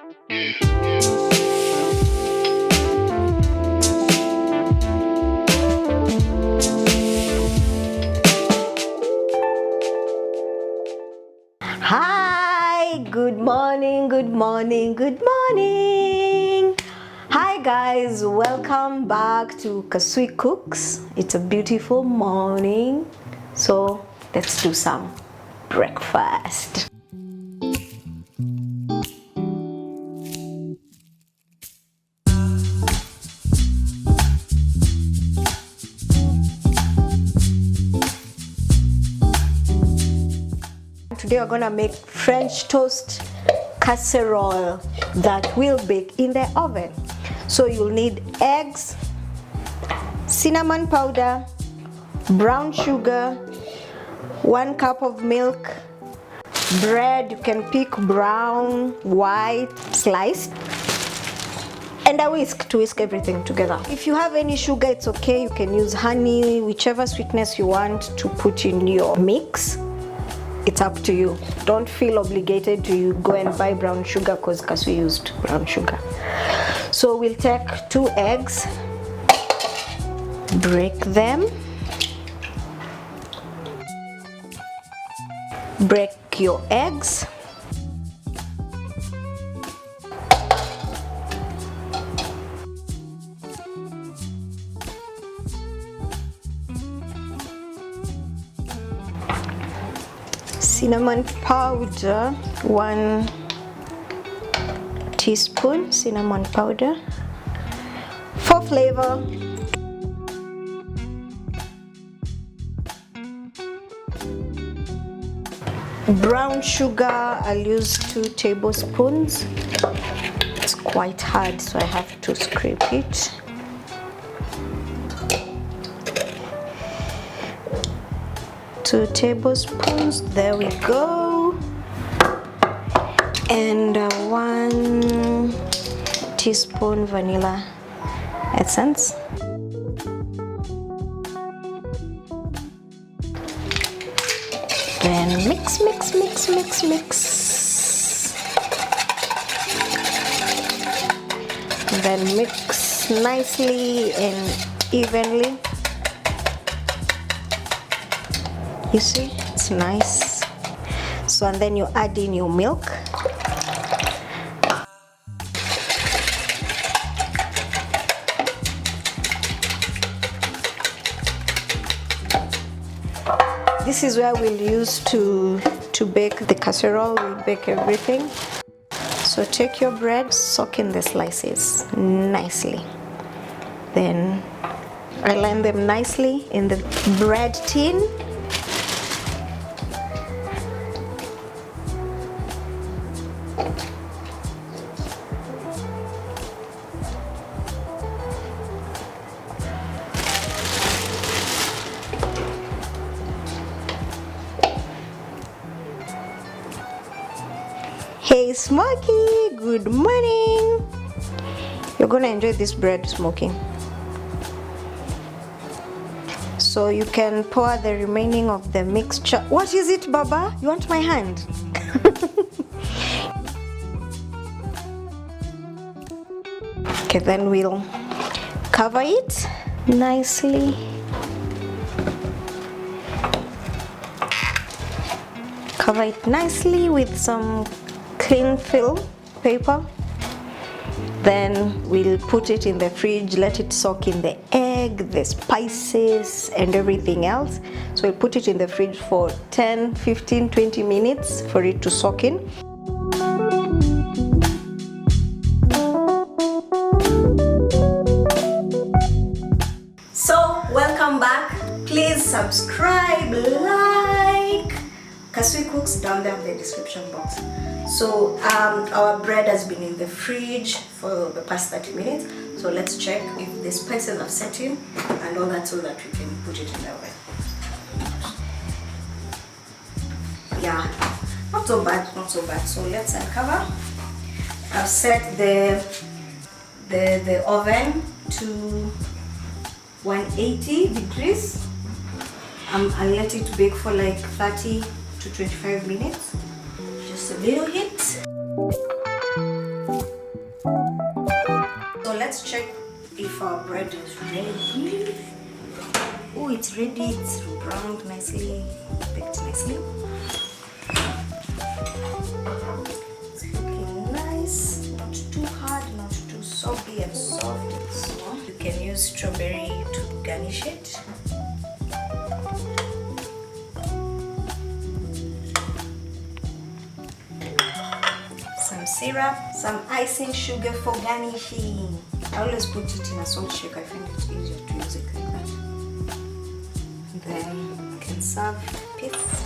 Hi, good morning, good morning, good morning. Hi guys, welcome back to Casserole Cooks. It's a beautiful morning, so let's do some breakfast. Today we're gonna make French toast casserole that will bake in the oven. So you'll need eggs, cinnamon powder, brown sugar, 1 cup of milk, bread. You can pick brown, white, sliced, and a whisk to whisk everything together. If you have any sugar, it's okay. You can use honey, whichever sweetness you want to put in your mix. It's up to you. Don't feel obligated to go and buy brown sugar because Casserole used brown sugar. So we'll take 2 eggs, break them, break your eggs, cinnamon powder, 1 teaspoon cinnamon powder. For flavor, brown sugar, I'll use 2 tablespoons. It's quite hard, so I have to scrape it. Two tablespoons, there we go. And 1 teaspoon vanilla essence. Then mix, mix, mix, mix, mix. Then mix nicely and evenly. You see, it's nice. So, and then you add in your milk. This is where we'll use to bake the casserole. We'll bake everything. So take your bread, soak in the slices nicely. Then align them nicely in the bread tin. Hey Smokey, good morning. You're gonna enjoy this bread smoking. So you can pour the remaining of the mixture. What is it, Baba? You want my hand? Okay, then we'll cover it nicely. Cover it nicely with some cling film paper. Then we'll put it in the fridge, let it soak in the egg, the spices and everything else. So we'll put it in the fridge for 10, 15, 20 minutes for it to soak in. So welcome back. Please subscribe, like. Casserole Cooks down there in the description box. So our bread has been in the fridge for the past 30 minutes. So let's check if the spices have set in and all that so that we can put it in the oven. Yeah, not so bad, not so bad. So let's uncover. I've set the oven to 180 degrees. I'll let it bake for like 30 to 25 minutes. Just a little hit. let's check if our bread is ready. Oh, it's ready. It's browned nicely, baked nicely. It's looking nice. Not too hard, not too soggy and soft. So you can use strawberry to garnish it. Some syrup, some icing sugar for garnishing. I always put it in a salt shaker. I find it easier to use it like that. And then you can serve peace.